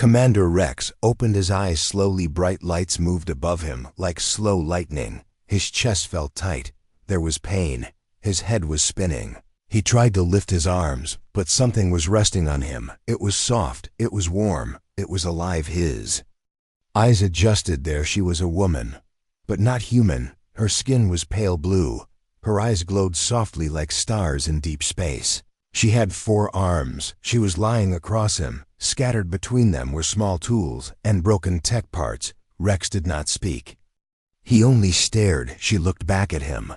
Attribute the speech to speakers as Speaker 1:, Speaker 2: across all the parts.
Speaker 1: Commander Rex opened his eyes slowly. Bright lights moved above him like slow lightning. His chest felt tight. There was pain. His head was spinning. He tried to lift his arms, but something was resting on him. It was soft. It was warm. It was alive. His eyes adjusted. There she was, a woman, but not human. Her skin was pale blue. Her eyes glowed softly like stars in deep space. She had 4 arms. She was lying across him. Scattered between them were small tools and broken tech parts. Rex did not speak. He only stared. She looked back at him.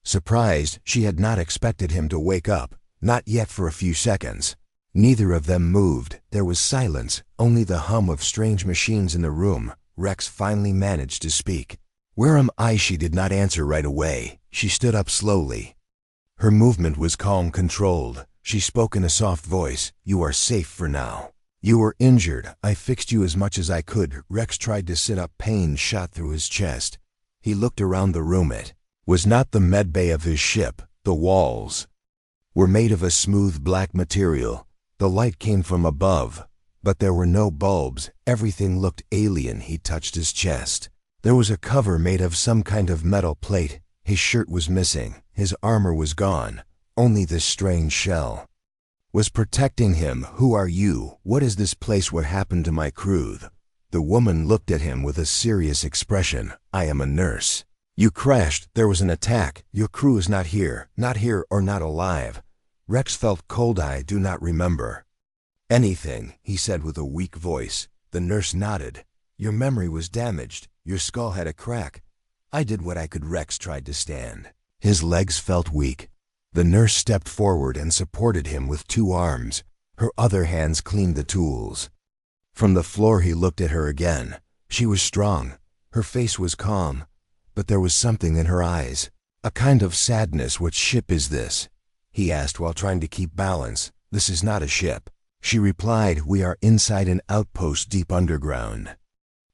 Speaker 1: Surprised, she had not expected him to wake up, not yet. For a few seconds, neither of them moved. There was silence, only the hum of strange machines in the room. Rex finally managed to speak. "Where am I?" She did not answer right away. She stood up slowly. Her movement was calm, controlled. She spoke in a soft voice. "You are safe for now. You were injured. I fixed you as much as I could." Rex tried to sit up. Pain shot through his chest. He looked around the room. It was not the medbay of his ship. The walls were made of a smooth black material. The light came from above, but there were no bulbs. Everything looked alien. He touched his chest. There was a cover made of some kind of metal plate. His shirt was missing. His armor was gone. Only this strange shell was protecting him. "Who are you? What is this place? What happened to my crew?" The woman looked at him with a serious expression. "I am a nurse. You crashed. There was an attack. Your crew is not here. Not here or not alive." Rex felt cold. "I do not remember anything," he said with a weak voice. The nurse nodded. "Your memory was damaged. Your skull had a crack. I did what I could." Rex tried to stand. His legs felt weak. The nurse stepped forward and supported him with 2 arms. Her other hands cleaned the tools. From the floor he looked at her again. She was strong. Her face was calm, but there was something in her eyes, a kind of sadness. "What ship is this?" he asked while trying to keep balance. "This is not a ship," she replied. "We are inside an outpost deep underground."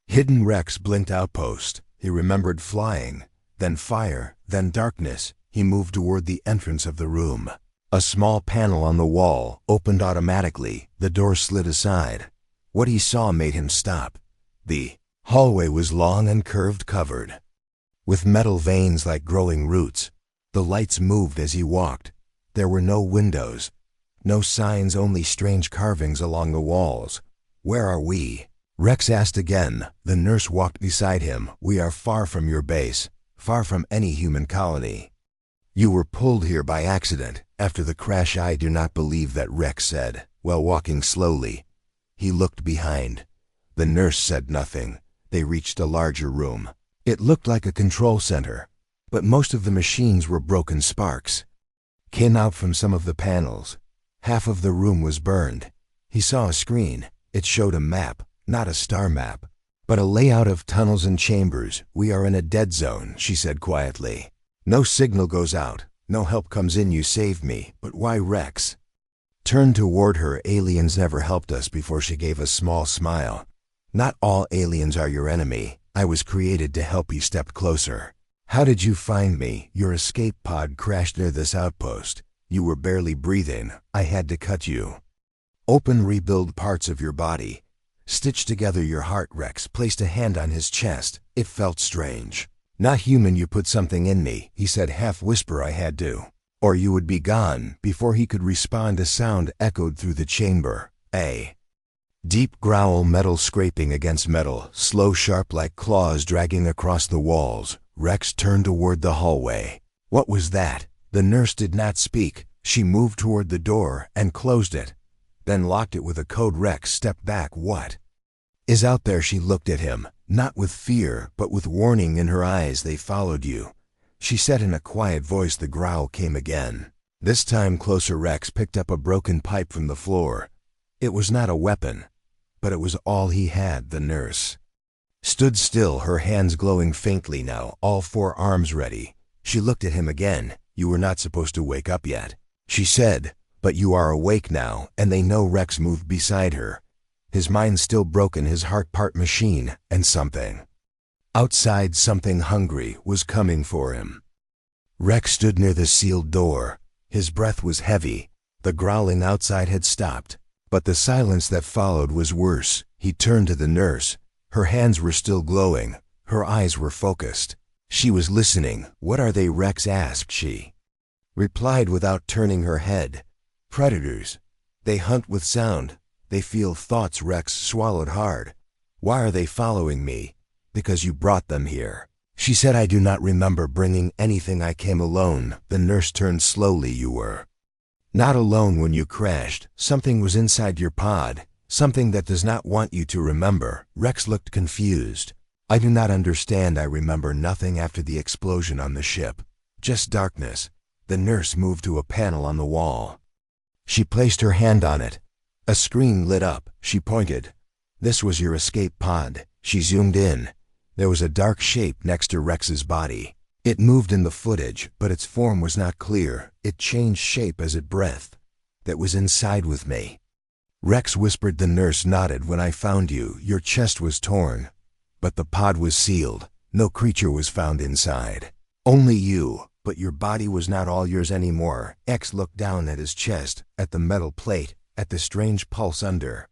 Speaker 1: Hidden. Rex blinked. Outpost. He remembered flying, then fire, then darkness. He moved toward the entrance of the room. A small panel on the wall opened automatically. The door slid aside. What he saw made him stop. The hallway was long and curved, covered with metal veins like growing roots. The lights moved as he walked. There were no windows, no signs, only strange carvings along the walls. "Where are we?" Rex asked again. The nurse walked beside him. "We are far from your base, far from any human colony. You were pulled here by accident, after the crash." "I do not believe that," Rex said, while walking slowly. He looked behind. The nurse said nothing. They reached a larger room. It looked like a control center, but most of the machines were broken. Sparks came out from some of the panels. Half of the room was burned. He saw a screen. It showed a map. Not a star map, but a layout of tunnels and chambers. "We are in a dead zone," she said quietly. "No signal goes out. No help comes in. You saved me, but why?" Rex turned toward her. "Aliens never helped us before." She gave a small smile. "Not all aliens are your enemy. I was created to help." He stepped closer. "How did you find me?" "Your escape pod crashed near this outpost. You were barely breathing. I had to cut you open, rebuild parts of your body, stitch together your heart." Rex placed a hand on his chest. It felt strange. "Not human. You put something in me," he said, half whisper. "I had to, or you would be gone." Before he could respond, a sound echoed through the chamber. A deep growl, metal scraping against metal, slow, sharp like claws dragging across the walls. Rex turned toward the hallway. "What was that?" The nurse did not speak. She moved toward the door and closed it, then locked it with a code. Rex stepped back. "What is out there?" She looked at him, not with fear, but with warning in her eyes. "They followed you," she said in a quiet voice. The growl came again, this time closer. Rex picked up a broken pipe from the floor. It was not a weapon, but it was all he had. The nurse stood still, her hands glowing faintly now, all 4 arms ready. She looked at him again. "You were not supposed to wake up yet," she said, "but you are awake now." And they know. Rex moved beside her, his mind still broken, his heart part machine, and something outside, something hungry, was coming for him. Rex stood near the sealed door. His breath was heavy. The growling outside had stopped, but the silence that followed was worse. He turned to the nurse. Her hands were still glowing. Her eyes were focused. She was listening. "What are they?" Rex asked. She replied without turning her head. "Predators. They hunt with sound. They feel thoughts." Rex swallowed hard. "Why are they following me?" "Because you brought them here." She said, "I do not remember bringing anything. I came alone." The nurse turned slowly. "You were not alone when you crashed. Something was inside your pod. Something that does not want you to remember." Rex looked confused. "I do not understand. I remember nothing after the explosion on the ship. Just darkness." The nurse moved to a panel on the wall. She placed her hand on it. A screen lit up. She pointed. "This was your escape pod." She zoomed in. There was a dark shape next to Rex's body. It moved in the footage, but its form was not clear. It changed shape as it breathed. "That was inside with me." Rex whispered. The nurse nodded. "When I found you, your chest was torn. But the pod was sealed. No creature was found inside. Only you. But your body was not all yours anymore." X looked down at his chest, at the metal plate, at the strange pulse under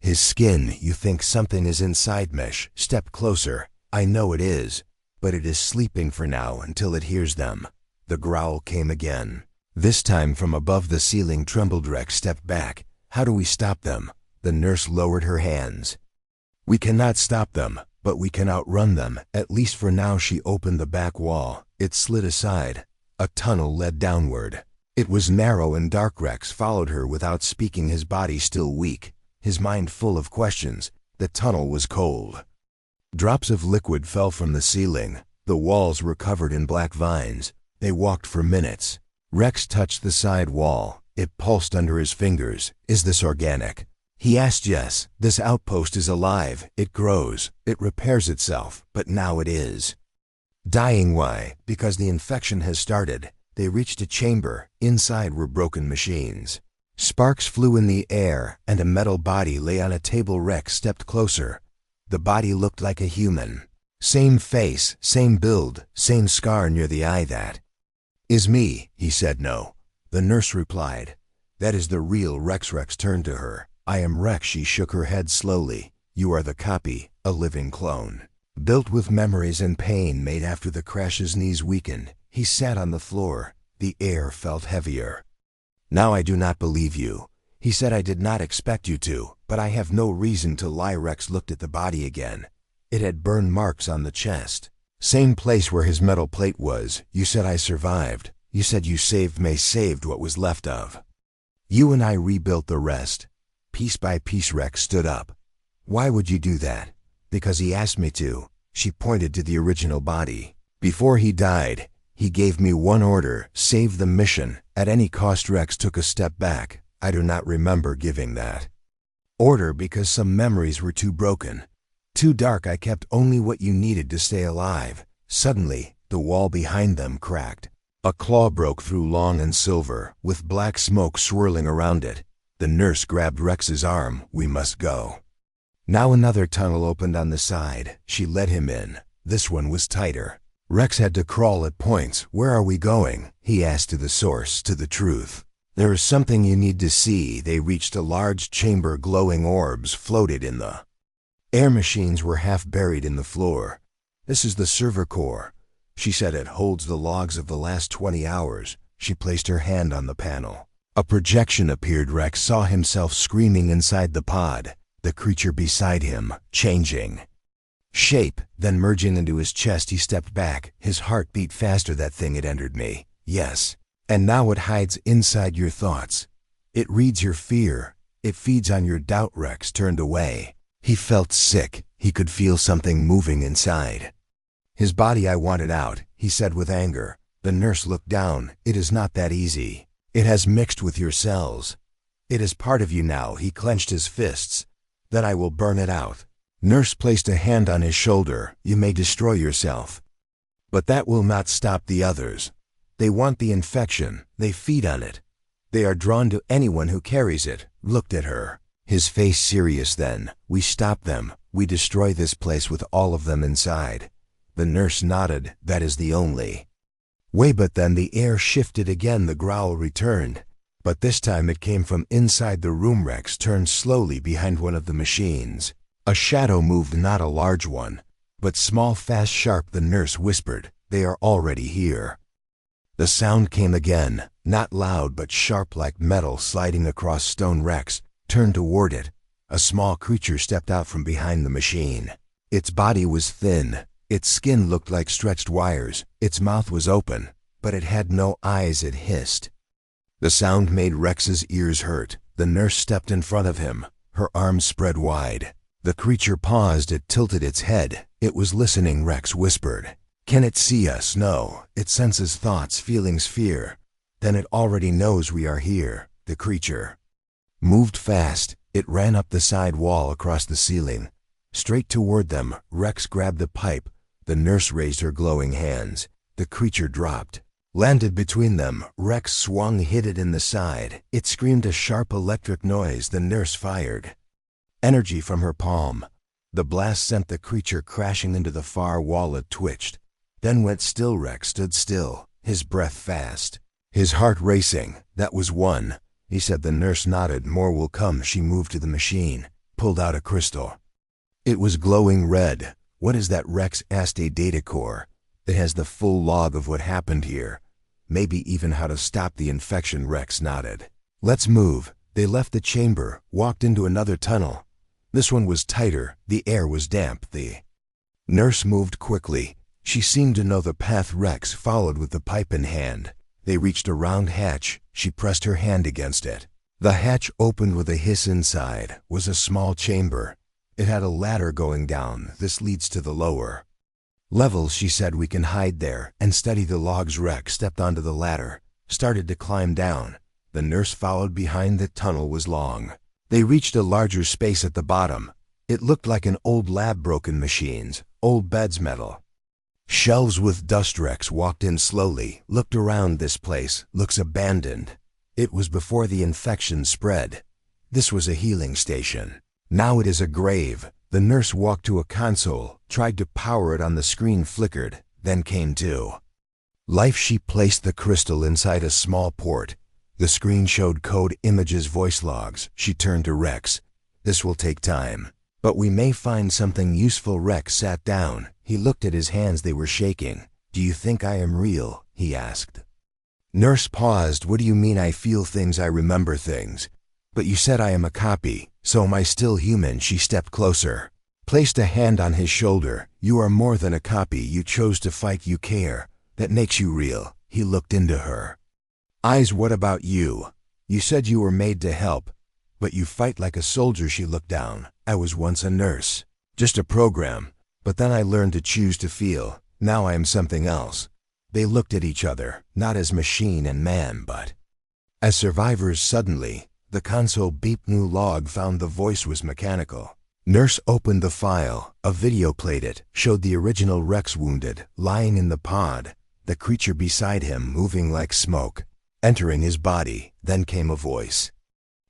Speaker 1: his skin. "You think something is inside, Mesh. Step closer." "I know it is. But it is sleeping for now until it hears them." The growl came again. This time from above the ceiling. Trembled. Rex stepped back. "How do we stop them?" The nurse lowered her hands. "We cannot stop them, but we can outrun them, at least for now." She opened the back wall. It slid aside. A tunnel led downward. It was narrow and dark. Rex followed her without speaking, his body still weak, his mind full of questions. The tunnel was cold. Drops of liquid fell from the ceiling. The walls were covered in black vines. They walked for minutes. Rex touched the side wall. It pulsed under his fingers. "Is this organic?" He asked. "Yes. This outpost is alive. It grows. It repairs itself. But now it is dying." "Why?" "Because the infection has started." They reached a chamber. Inside were broken machines. Sparks flew in the air, and a metal body lay on a table. Rex stepped closer. The body looked like a human. Same face, same build, same scar near the eye. "That is me." He said. "No." The nurse replied. "That is the real Rex." Rex turned to her. "I am Rex." She shook her head slowly. "You are the copy, a living clone. Built with memories and pain made after the crash." His knees weakened. He sat on the floor. The air felt heavier. "Now I do not believe you." He said, "I did not expect you to, but I have no reason to lie." Rex looked at the body again. It had burn marks on the chest. Same place where his metal plate was. "You said I survived. You said you saved me." "Saved what was left of you, and I rebuilt the rest, piece by piece." Rex stood up. "Why would you do that?" "Because he asked me to." She pointed to the original body. "Before he died, he gave me one order: save the mission, at any cost." Rex took a step back. "I do not remember giving that order because some memories were too broken, too dark. I kept only what you needed to stay alive." Suddenly, the wall behind them cracked. A claw broke through, long and silver, with black smoke swirling around it. The nurse grabbed Rex's arm. "We must go." Now another tunnel opened on the side. She led him in. This one was tighter. Rex had to crawl at points. "Where are we going?" he asked. "To the source, to the truth. There is something you need to see." They reached a large chamber. Glowing orbs floated in the air. Machines were half buried in the floor. "This is the server core." She said. "It holds the logs of the last 20 hours. She placed her hand on the panel. A projection appeared. Rex saw himself screaming inside the pod. The creature beside him, changing shape, then merging into his chest. He stepped back. His heart beat faster. "That thing, it entered me." "Yes. And now it hides inside your thoughts. It reads your fear. It feeds on your doubt." Rex turned away. He felt sick. He could feel something moving inside his body. "I want it out," he said with anger. The nurse looked down. "It is not that easy. It has mixed with your cells. It is part of you now." He clenched his fists. "Then I will burn it out." Nurse placed a hand on his shoulder. "You may destroy yourself, but that will not stop the others. They want the infection. They feed on it. They are drawn to anyone who carries it." Looked at her. His face serious. "Then we stop them. We destroy this place with all of them inside." The nurse nodded. "That is the only way." But then the air shifted again. The growl returned. But this time it came from inside the room. Rex turned slowly behind one of the machines. A shadow moved, not a large one, but small, fast, sharp. The nurse whispered, "They are already here." The sound came again, not loud but sharp like metal sliding across stone. Rex turned toward it. A small creature stepped out from behind the machine. Its body was thin. Its skin looked like stretched wires. Its mouth was open, but it had no eyes. It hissed. The sound made Rex's ears hurt. The nurse stepped in front of him, her arms spread wide. The creature paused. It tilted its head. It was listening. Rex whispered, "Can it see us?" "No. It senses thoughts, feelings, fear. Then it already knows we are here." The creature moved fast. It ran up the side wall, across the ceiling, straight toward them. Rex grabbed the pipe. The nurse raised her glowing hands. The creature dropped, landed between them. Rex swung, hit it in the side. It screamed a sharp electric noise. The nurse fired energy from her palm. The blast sent the creature crashing into the far wall. It twitched, then went still. Rex stood still, his breath fast, his heart racing. "That was one," he said. The nurse nodded. "More will come." She moved to the machine, pulled out a crystal. It was glowing red. "What is that?" Rex asked. "A data core. It has the full log of what happened here. Maybe even how to stop the infection." Rex nodded. "Let's move." They left the chamber, walked into another tunnel. This one was tighter. The air was damp. The nurse moved quickly. She seemed to know the path. Rex followed with the pipe in hand. They reached a round hatch. She pressed her hand against it. The hatch opened with a hiss. Inside was a small chamber. It had a ladder going down. "This leads to the lower level," she said. "We can hide there and study the logs." Rex stepped onto the ladder, started to climb down. The nurse followed behind. The tunnel was long. They reached a larger space at the bottom. It looked like an old lab. Broken machines, old beds, metal shelves with dust. Rex walked in slowly, looked around. "This place looks abandoned." It was before the infection spread. This was a healing station. Now it is a grave. The nurse walked to a console, tried to power it on. The screen flickered, then came to life. She placed the crystal inside a small port. The screen showed code, images, voice logs. She turned to Rex. "This will take time, but we may find something useful." Rex sat down. He looked at his hands. They were shaking. "Do you think I am real?" he asked. Nurse paused. "What do you mean?" "I feel things, I remember things. But you said I am a copy, so am I still human?" She stepped closer, placed a hand on his shoulder. "You are more than a copy. You chose to fight. You care. That makes you real." He looked into her eyes. "What about you? You said you were made to help, but you fight like a soldier." She looked down. "I was once a nurse, just a program, but then I learned to choose to feel. Now I am something else." They looked at each other, not as machine and man, but as survivors. Suddenly, the console beeped. New log found. The voice was mechanical. Nurse opened the file. A video played. It showed the original Rex wounded, lying in the pod, the creature beside him moving like smoke, entering his body. Then came a voice.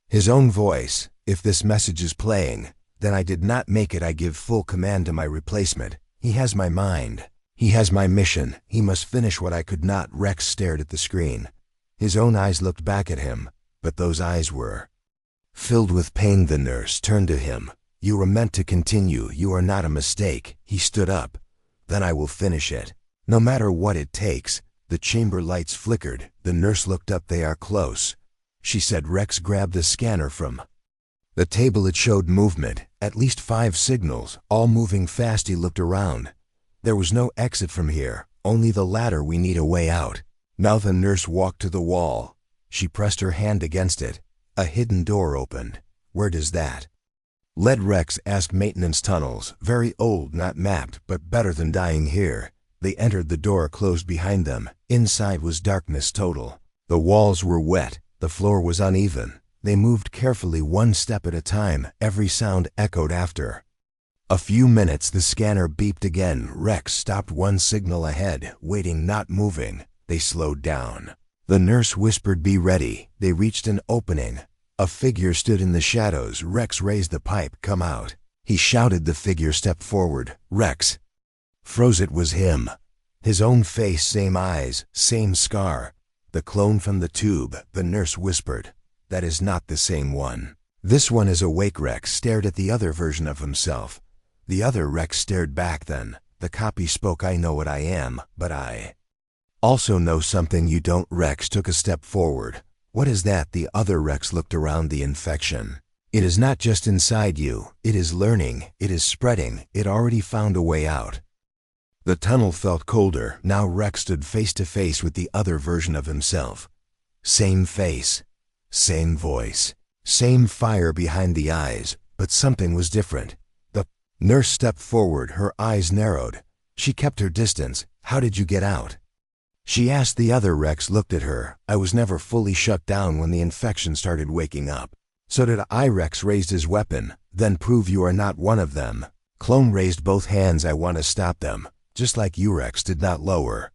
Speaker 1: His own voice. "If this message is playing, then I did not make it. I give full command to my replacement. He has my mind. He has my mission. He must finish what I could not." Rex stared at the screen. His own eyes looked back at him, but those eyes were filled with pain. The nurse turned to him. "You were meant to continue. You are not a mistake." He stood up. "Then I will finish it, no matter what it takes." The chamber lights flickered. The nurse looked up. "They are close," she said. Rex grabbed the scanner from the table. It showed movement, at least 5 signals, all moving fast. He looked around. There was no exit from here, only the ladder. "We need a way out." Now the nurse walked to the wall. She pressed her hand against it. A hidden door opened. "Where does that lead?" Rex asked. "Maintenance tunnels, very old, not mapped, but better than dying here." They entered. The door closed behind them. Inside was darkness total. The walls were wet. The floor was uneven. They moved carefully, one step at a time. Every sound echoed after a few minutes. The scanner beeped again. Rex stopped, one signal ahead, waiting, not moving. They slowed down. The nurse whispered, "Be ready." They reached an opening. A figure stood in the shadows. Rex raised the pipe. "Come out." He shouted. The figure stepped forward. Rex froze. It was him. His own face, same eyes, same scar. The clone from the tube. The nurse whispered, "That is not the same one." This one is awake. Rex stared at the other version of himself. The other Rex stared back. Then the copy spoke. I know what I am, but I also know something you don't. Rex took a step forward. What is that? The other Rex looked around. The infection. It is not just inside you. It is learning. It is spreading. It already found a way out. The tunnel felt colder. Now Rex stood face to face with the other version of himself. Same face, same voice, same fire behind the eyes, but something was different. The nurse stepped forward. Her eyes narrowed. She kept her distance. How did you get out? She asked. The other Rex looked at her. I was never fully shut down when the infection started waking up. So did I. Rex raised his weapon. Then prove you are not one of them. Clone raised both hands. I want to stop them. Just like you. Rex did not lower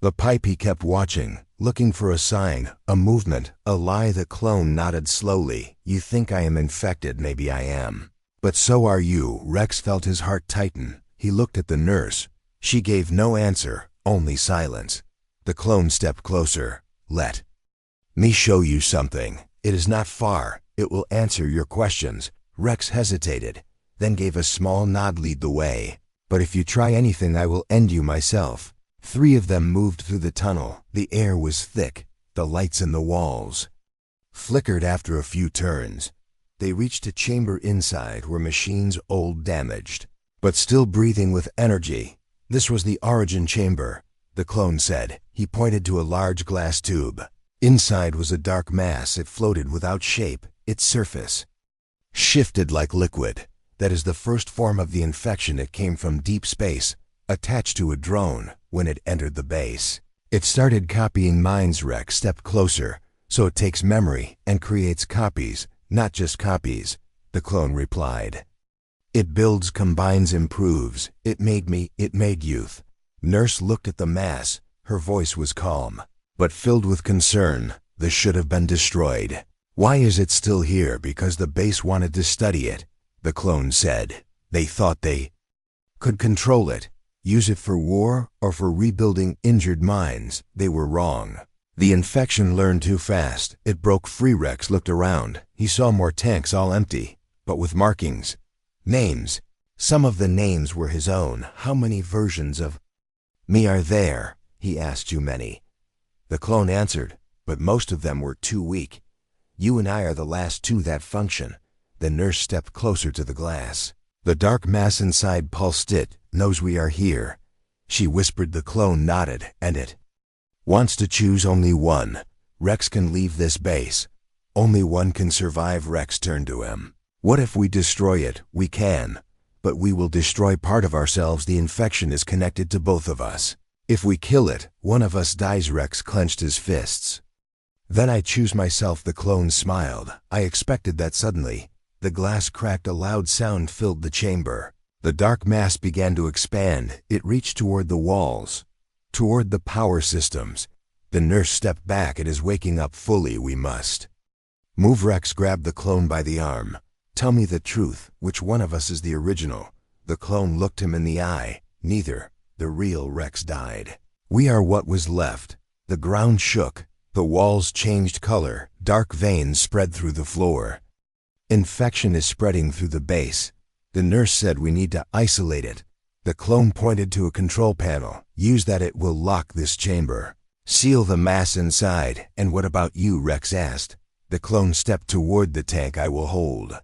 Speaker 1: the pipe. He kept watching, looking for a sign, a movement, a lie. The clone nodded slowly. You think I am infected? Maybe I am. But so are you. Rex felt his heart tighten. He looked at the nurse. She gave no answer, only silence. The clone stepped closer. Let me show you something. It is not far. It will answer your questions. Rex hesitated, then gave a small nod. Lead the way. But if you try anything, I will end you myself. 3 of them moved through the tunnel. The air was thick. The lights in the walls flickered. After a few turns, they reached a chamber inside were machines, old, damaged, but still breathing with energy. This was the origin chamber, the clone said. He pointed to a large glass tube. Inside was a dark mass. It floated without shape. Its surface shifted like liquid. That is the first form of the infection. It came from deep space, attached to a drone. When it entered the base, it started copying minds. Rex stepped closer. So it takes memory and creates copies, not just copies, the clone replied. It builds, combines, improves. It made me, it made youth. Nurse looked at the mass. Her voice was calm, but filled with concern. This should have been destroyed. Why is it still here? Because the base wanted to study it, the clone said. They thought they could control it, use it for war or for rebuilding injured minds. They were wrong. The infection learned too fast. It broke free. Rex looked around. He saw more tanks, all empty, but with markings, names. Some of the names were his own. How many versions of me are there? He asked. Too many, the clone answered, but most of them were too weak. You and I are the last 2 that function. The nurse stepped closer to the glass. The dark mass inside pulsed. It knows we are here, she whispered. The clone nodded. And it wants to choose only one. Rex can leave this base. Only one can survive. Rex turned to him. What if we destroy it? We can, but we will destroy part of ourselves. The infection is connected to both of us. If we kill it, one of us dies. Rex clenched his fists. Then I choose myself. The clone smiled. I expected that. Suddenly, the glass cracked. A loud sound filled the chamber. The dark mass began to expand. It reached toward the walls, toward the power systems. The nurse stepped back. It is waking up fully. We must move. Rex grabbed the clone by the arm. Tell me the truth. Which one of us is the original? The clone looked him in the eye. Neither. The real Rex died. We are what was left. The ground shook. The walls changed color. Dark veins spread through the floor. Infection is spreading through the base. The nurse said we need to isolate it. The clone pointed to a control panel. Use that. It will lock this chamber. Seal the mass inside. And what about you? Rex asked. The clone stepped toward the tank. I will hold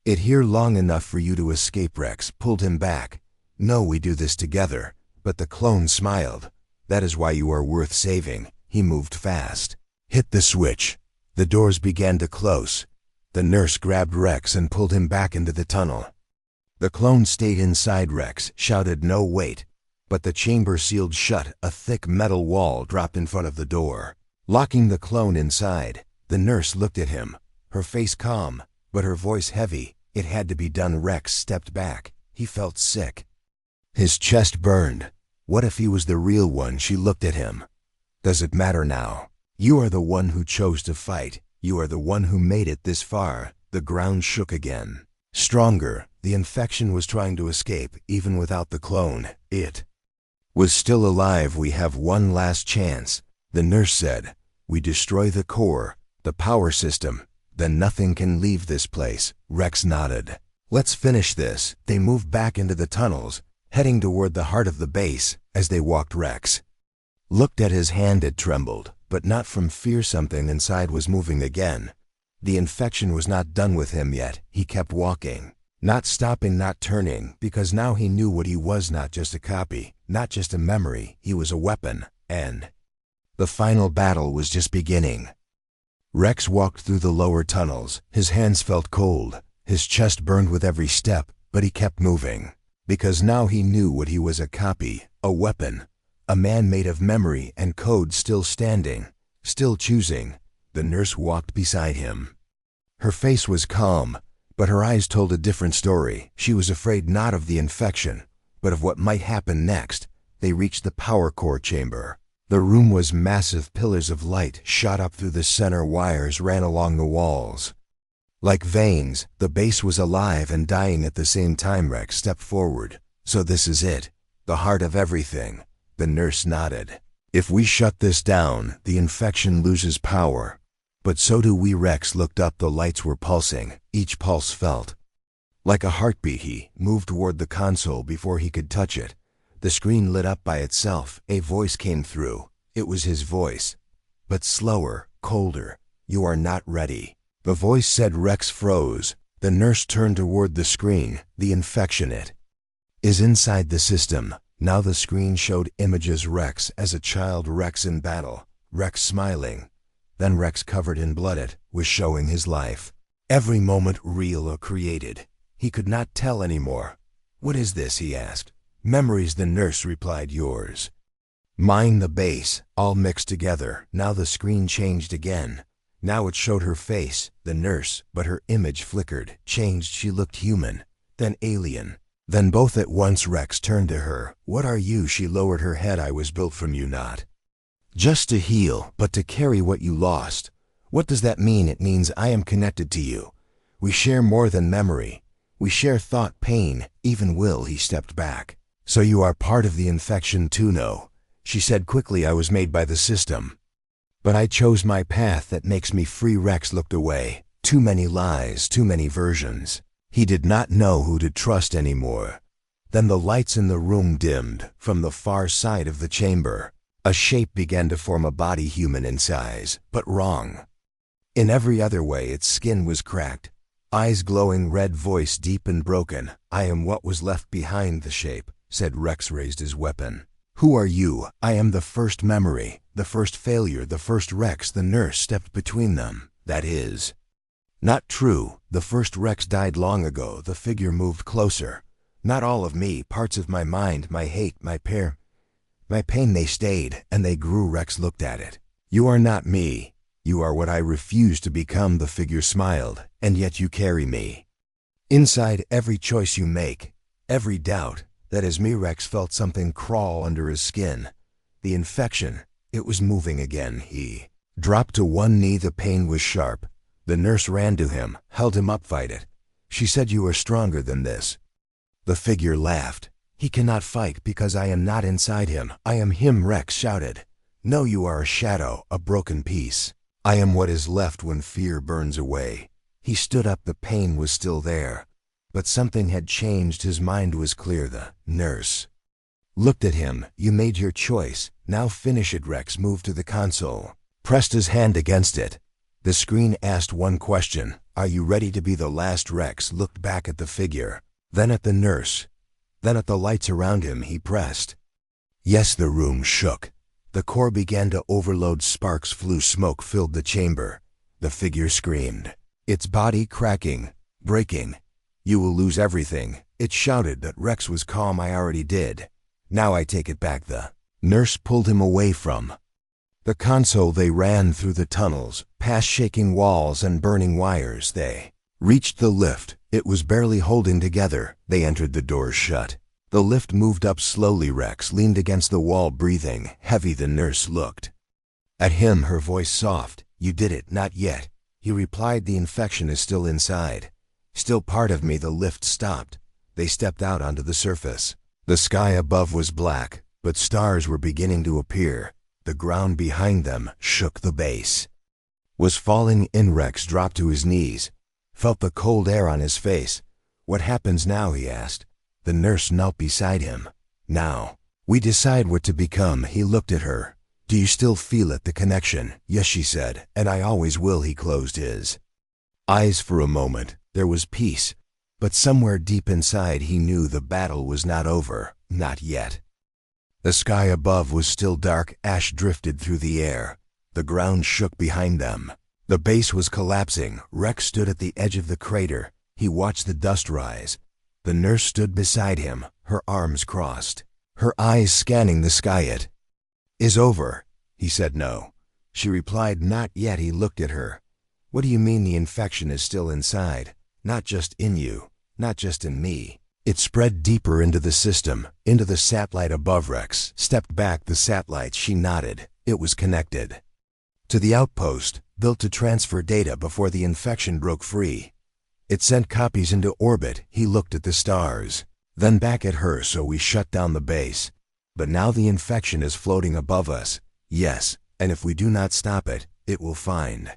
Speaker 1: it here long enough for you to escape. Rex pulled him back. No, we do this together. But the clone smiled. That is why you are worth saving. He moved fast. Hit the switch. The doors began to close. The nurse grabbed Rex and pulled him back into the tunnel. The clone stayed inside. Rex shouted, no, wait. But the chamber sealed shut. A thick metal wall dropped in front of the door, locking the clone inside. The nurse looked at him, her face calm, but her voice heavy. It had to be done. Rex stepped back. He felt sick. His chest burned. What if he was the real one? She looked at him. Does it matter now? You are the one who chose to fight. You are the one who made it this far. The ground shook again. Stronger. The infection was trying to escape, even without the clone. It was still alive. We have one last chance, the nurse said. We destroy the core, the power system, Then nothing can leave this place, Rex nodded. Let's finish this. They moved back into the tunnels, heading toward the heart of the base. As they walked, Rex looked at his hand. It trembled, but not from fear. Something inside was moving again. The infection was not done with him yet. He kept walking, not stopping, not turning, because now he knew what he was. Not just a copy, not just a memory. He was a weapon, and the final battle was just beginning. Rex walked through the lower tunnels. His hands felt cold. His chest burned with every step, but he kept moving. Because now he knew what he was: a copy, a weapon, a man made of memory and code, still standing, still choosing. The nurse walked beside him. Her face was calm, but her eyes told a different story. She was afraid not of the infection, but of what might happen next. They reached the power core chamber. The room was massive. Pillars of light shot up through the center. Wires ran along the walls like veins. The base was alive and dying at the same time. Rex stepped forward. So this is it, the heart of everything. The nurse nodded. If we shut this down, the infection loses power. But so do we. Rex looked up. The lights were pulsing. Each pulse felt like a heartbeat. He moved toward the console before he could touch it. The screen lit up by itself. A voice came through. It was his voice, but slower, colder. You are not ready, the voice said. Rex froze. The nurse turned toward the screen. The infection, it is inside the system. Now the screen showed images. Rex as a child, Rex in battle, Rex smiling. Then Rex covered in blood. It was showing his life. Every moment real or created. He could not tell anymore. What is this? He asked. Memories, the nurse replied. Yours, mine, the base, all mixed together. Now the screen changed again. Now it showed her face, the nurse, but her image flickered, changed. She looked human, then alien, then both at once. Rex turned to her. What are you? She lowered her head. I was built from you, not just to heal, but to carry what you lost. What does that mean? It means I am connected to you. We share more than memory. We share thought, pain, even will. He stepped back. So you are part of the infection too? No, she said quickly. I was made by the system, but I chose my path that makes me free. Rex looked away. Too many lies, too many versions. He did not know who to trust anymore. Then the lights in the room dimmed. From the far side of the chamber, a shape began to form, a body human in size, but wrong in every other way. Its skin was cracked, eyes glowing red, voice deep and broken. I am what was left behind. The shape said. Rex raised his weapon. Who are you? I am the first memory, the first failure, the first Rex. The nurse stepped between them. That is not true. The first Rex died long ago. The figure moved closer. Not all of me, parts of my mind, my hate, my pain. They stayed, and they grew. Rex looked at it. You are not me. You are what I refuse to become. The figure smiled. And yet you carry me inside. Every choice you make, every doubt. That is me. Rex felt something crawl under his skin. The infection, it was moving again. He dropped to one knee. The pain was sharp. The nurse ran to him, held him up. Fight it, she said. You are stronger than this. The figure laughed. He cannot fight because I am not inside him. I am him. Rex shouted. No, you are a shadow, a broken piece. I am what is left when fear burns away. He stood up. The pain was still there, but something had changed. His mind was clear. The nurse looked at him. You made your choice. Now finish it. Rex moved to the console, pressed his hand against it. The screen asked one question. Are you ready to be the last? Rex looked back at the figure, then at the nurse, then at the lights around him. He pressed yes. The room shook. The core began to overload. Sparks flew. Smoke filled the chamber. The figure screamed, its body cracking, breaking. You will lose everything, it shouted. But Rex was calm. I already did. Now I take it back. The nurse pulled him away from the console. They ran through the tunnels, past shaking walls and burning wires. They reached the lift. It was barely holding together. They entered. The doors shut. The lift moved up slowly. Rex leaned against the wall, breathing heavy. The nurse looked at him, her voice soft. You did it. Not yet, he replied. The infection is still inside, still part of me. The lift stopped. They stepped out onto the surface. The sky above was black, but stars were beginning to appear. The ground behind them shook. The base Was falling in. Rex dropped to his knees, felt the cold air on his face. What happens now, he asked. The nurse knelt beside him. Now, we decide what to become. He looked at her. Do you still feel it, the connection? Yes, she said, and I always will. He closed his eyes for a moment. There was peace, but somewhere deep inside he knew the battle was not over, not yet. The sky above was still dark. Ash drifted through the air. The ground shook behind them. The base was collapsing. Rex stood at the edge of the crater. He watched the dust rise. The nurse stood beside him, her arms crossed, her eyes scanning the sky. It is over, he said. No. She replied, not yet. He looked at her. What do you mean the infection is still inside? Not just in you, not just in me. It spread deeper into the system, into the satellite above. Rex stepped back. The satellite, she nodded. It was connected to the outpost, built to transfer data before the infection broke free. It sent copies into orbit. He looked at the stars, then back at her. So we shut down the base. But now the infection is floating above us. Yes, and if we do not stop it, it will find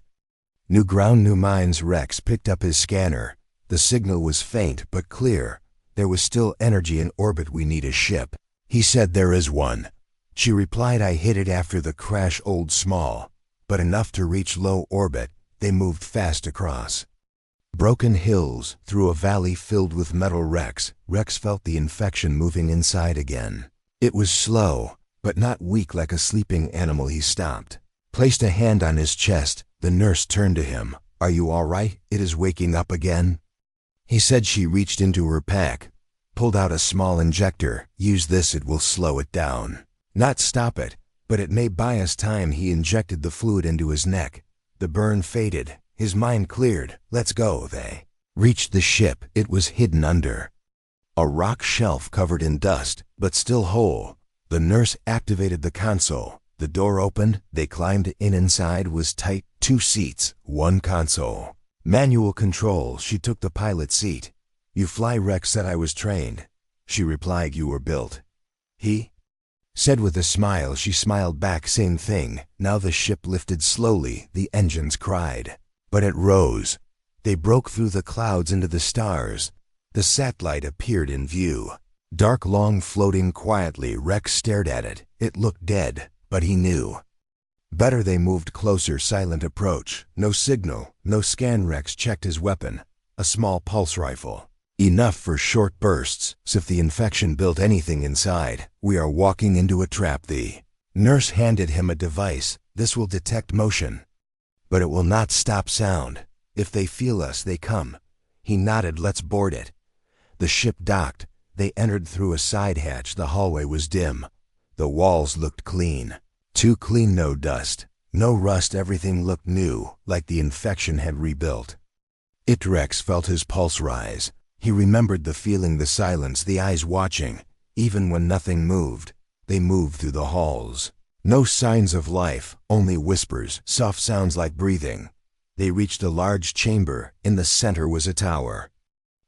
Speaker 1: new ground, new mines. Rex picked up his scanner. The signal was faint but clear. There was still energy in orbit. We need a ship. He said, there is one. She replied, I hit it after the crash. Old, small, but enough to reach low orbit. They moved fast across broken hills, through a valley filled with metal. Rex felt the infection moving inside again. It was slow, but not weak like a sleeping animal. He stopped, placed a hand on his chest. The nurse turned to him. Are you all right? It is waking up again. He said. She reached into her pack, pulled out a small injector. Use this, it will slow it down. Not stop it, but it may buy us time. He injected the fluid into his neck. The burn faded. His mind cleared. Let's go. They reached the ship. It was hidden under a rock shelf covered in dust, but still whole. The nurse activated the console. The door opened. They climbed in. Inside was tight. 2 seats, 1 console. Manual control. She took the pilot seat. You fly? Rex said. I was trained. She replied, you were built. He said with a smile. She smiled back. Same thing. Now the ship lifted slowly. The engines cried, but it rose. They broke through the clouds into the stars. The satellite appeared in view. Dark, long, floating quietly. Rex stared at it. It looked dead, but he knew better. They moved closer. Silent approach. No signal, no scan. Rex checked his weapon. A small pulse rifle. Enough for short bursts. So if the infection built anything inside, we are walking into a trap. The nurse handed him a device. This will detect motion, but it will not stop sound. If they feel us, they come. He nodded. Let's board it. The ship docked. They entered through a side hatch. The hallway was dim. The walls looked clean. Too clean. No dust, no rust. Everything looked new, like the infection had rebuilt it. Rex felt his pulse rise. He remembered the feeling, the silence, the eyes watching. Even when nothing moved, they moved through the halls. No signs of life, only whispers, soft sounds like breathing. They reached a large chamber. In the center was a tower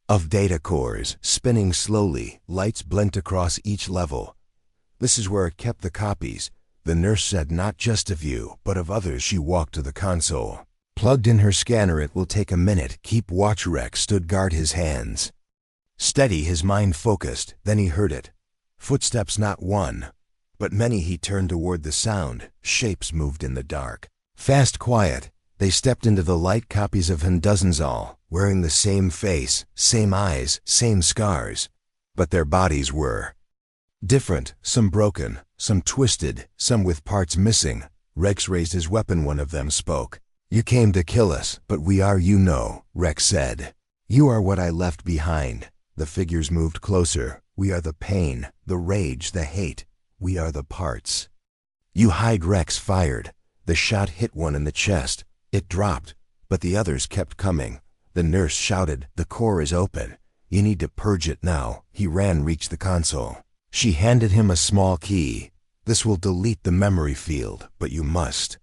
Speaker 1: of data cores, spinning slowly. Lights blinked across each level. This is where it kept the copies. The nurse said, not just of you, but of others. She walked to the console, plugged in her scanner. It will take a minute. Keep watch. Rex stood guard, his hands steady, his mind focused. Then he heard it. Footsteps, not one, but many. He turned toward the sound. Shapes moved in the dark. Fast, quiet. They stepped into the light. Copies of him, dozens all, wearing the same face, same eyes, same scars. But their bodies were different. Some broken, some twisted, some with parts missing. Rex raised his weapon. One of them spoke. You came to kill us, but we are, you know, Rex said. You are what I left behind. The figures moved closer. We are the pain, the rage, the hate. We are the parts you hide. Rex fired. The shot hit one in the chest. It dropped, but the others kept coming. The nurse shouted, the core is open. You need to purge it now. He ran, reached the console. She handed him a small key. This will delete the memory field, but you must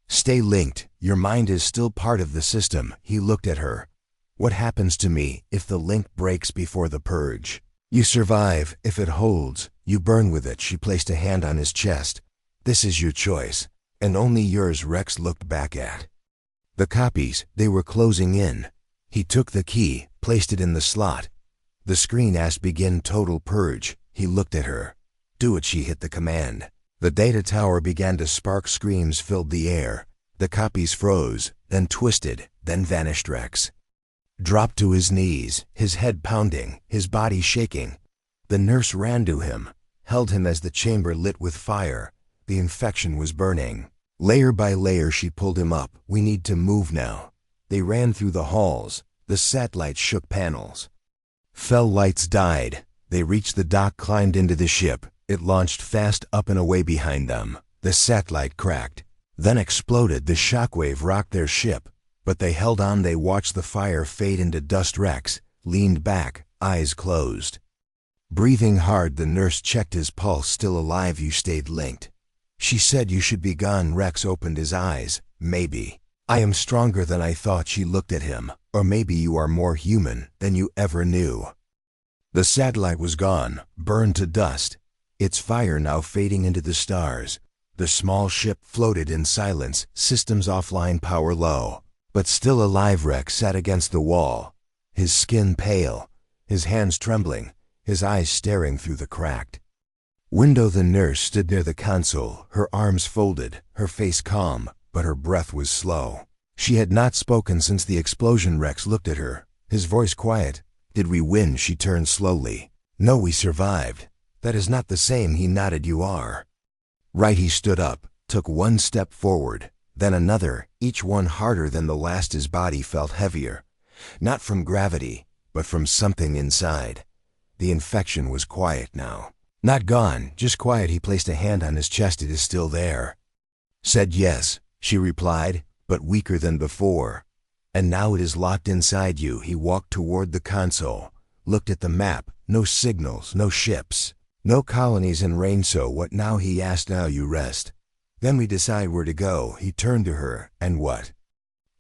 Speaker 1: stay linked. Your mind is still part of the system. He looked at her. What happens to me if the link breaks before the purge? You survive. If it holds, you burn with it. She placed a hand on his chest. This is your choice, and only yours. Rex looked back at The copies, they were closing in. He took the key, placed it in the slot. The screen asked begin total purge. He looked at her. Do it, she hit the command. The data tower began to spark, screams filled the air. The copies froze, then twisted, then vanished. Rex dropped to his knees, his head pounding, his body shaking. The nurse ran to him, held him as the chamber lit with fire. The infection was burning. Layer by layer she pulled him up. We need to move now. They ran through the halls. The satellite shook panels. Fell lights died. They reached the dock, climbed into the ship. It launched fast up and away behind them. The satellite cracked, then exploded. The shockwave rocked their ship, but they held on. They watched the fire fade into dust. Rex leaned back, eyes closed. Breathing hard, the nurse checked his pulse. Still alive. You stayed linked. She said you should be gone. Rex opened his eyes. Maybe I am stronger than I thought. She looked at him. Or maybe you are more human than you ever knew. The satellite was gone, burned to dust. Its fire now fading into the stars. The small ship floated in silence, systems offline, power low. But still alive. Rex sat against the wall, his skin pale, his hands trembling, his eyes staring through the cracked window. The nurse stood near the console, her arms folded, her face calm, but her breath was slow. She had not spoken since the explosion. Rex looked at her, his voice quiet. Did we win? She turned slowly. No, we survived. That is not the same. He nodded. You are right. He stood up, took one step forward, then another, each one harder than the last. His body felt heavier, not from gravity, but from something inside. The infection was quiet now. Not gone, just quiet. He placed a hand on his chest. It is still there. Said yes, she replied, but weaker than before. And now it is locked inside you. He walked toward the console, looked at the map. No signals, no ships, no colonies in range. So what now? He asked. Now you rest. Then we decide where to go. He turned to her. And what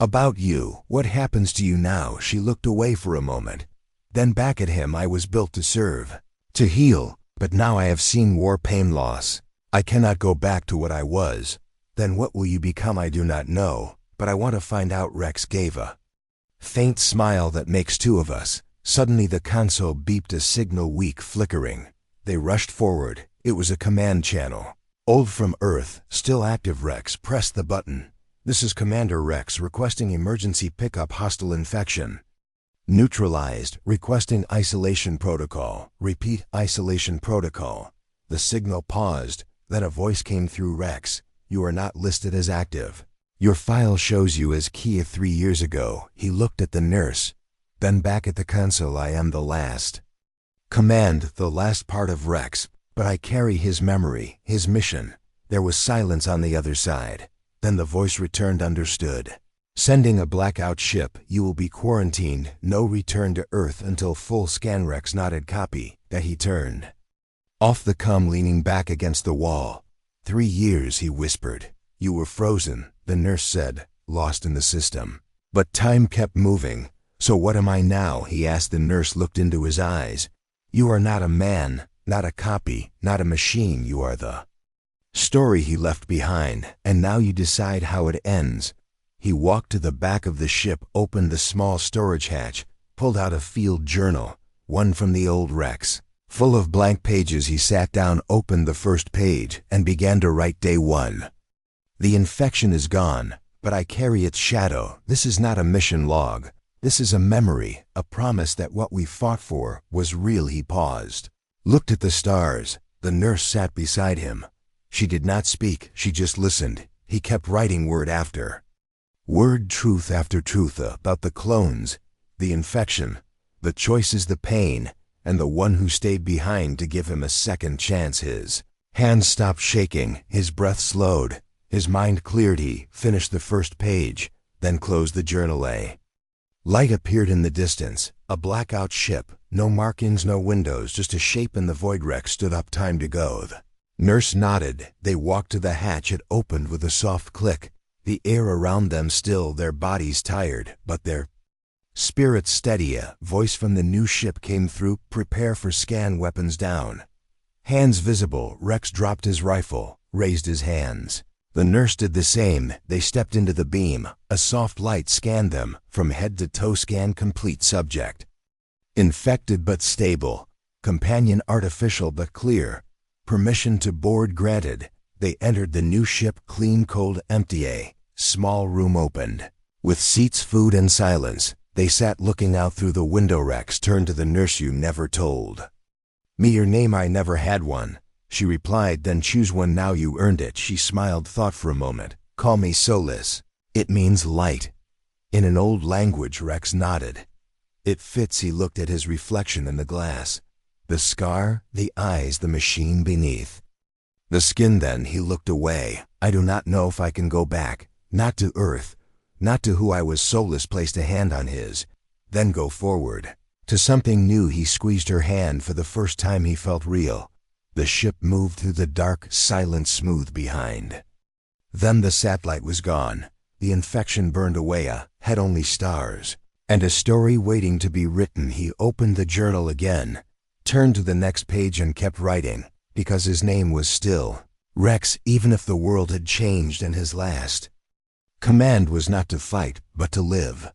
Speaker 1: about you? What happens to you now? She looked away for a moment, then back at him. I was built to serve, to heal, but now I have seen war, pain, loss. I cannot go back to what I was. Then what will you become? I do not know, but I want to find out. Rex gave a faint smile. That makes two of us. Suddenly the console beeped, a signal, weak, flickering. They rushed forward. It was a command channel. Old from Earth, still active. Rex pressed the button. This is Commander Rex, requesting emergency pickup, hostile infection neutralized, requesting isolation protocol. Repeat, isolation protocol. The signal paused, then a voice came through. Rex, you are not listed as active. Your file shows you as Kia 3 years ago. He looked at the nurse, then back at the console. I am the last command, the last part of Rex, but I carry his memory, his mission. There was silence on the other side. Then the voice returned. Understood. Sending a blackout ship. You will be quarantined. No return to Earth until full scan. Rex nodded. Copy. That. He turned off the comm, leaning back against the wall. 3 years, he whispered. You were frozen, the nurse said, lost in the system. But time kept moving. So what am I now? He asked. The nurse looked into his eyes. You are not a man, not a copy, not a machine. You are the story he left behind, and now you decide how it ends. He walked to the back of the ship, opened the small storage hatch, pulled out a field journal, one from the old Rex, full of blank pages. He sat down, opened the first page, and began to write. Day 1. The infection is gone, but I carry its shadow. This is not a mission log. This is a memory, a promise that what we fought for was real. He paused, looked at the stars. The nurse sat beside him. She did not speak, she just listened. He kept writing word after word, truth after truth, about the clones, the infection, the choices, the pain, and the one who stayed behind to give him a second chance. His hands stopped shaking, his breath slowed, his mind cleared. He finished the first page, then closed the journal. A light appeared in the distance, a blackout ship, no markings, no windows, just a shape in the void. Rex stood up. Time to go. The nurse nodded. They walked to the hatch. It opened with a soft click. The air around them still, their bodies tired, but their spirits steady. A voice from the new ship came through. Prepare for scan, weapons down. Hands visible. Rex dropped his rifle, raised his hands. The nurse did the same. They stepped into the beam. A soft light scanned them, from head to toe. Scan complete. Subject infected but stable. Companion artificial but clear. Permission to board granted. They entered the new ship. Clean, cold, empty. A small room opened. With seats, food, and silence, they sat looking out through the window. Rex turned to the nurse. You never told me your name. I never had one, she replied. Then choose one now. You earned it. She smiled. Thought for a moment. Call me Solis. It means light. In an old language. Rex nodded. It fits. He looked at his reflection in the glass. The scar, the eyes, the machine beneath. The skin. Then he looked away. I do not know if I can go back. Not to Earth. Not to who I was. Solis placed a hand on his. Then go forward. To something new. He squeezed her hand. For the first time he felt real. The ship moved through the dark, silent, smooth behind. Then the satellite was gone. The infection burned away. Had only stars. And a story waiting to be written. He opened the journal again, turned to the next page and kept writing, because his name was still Rex, even if the world had changed and his last command was not to fight, but to live.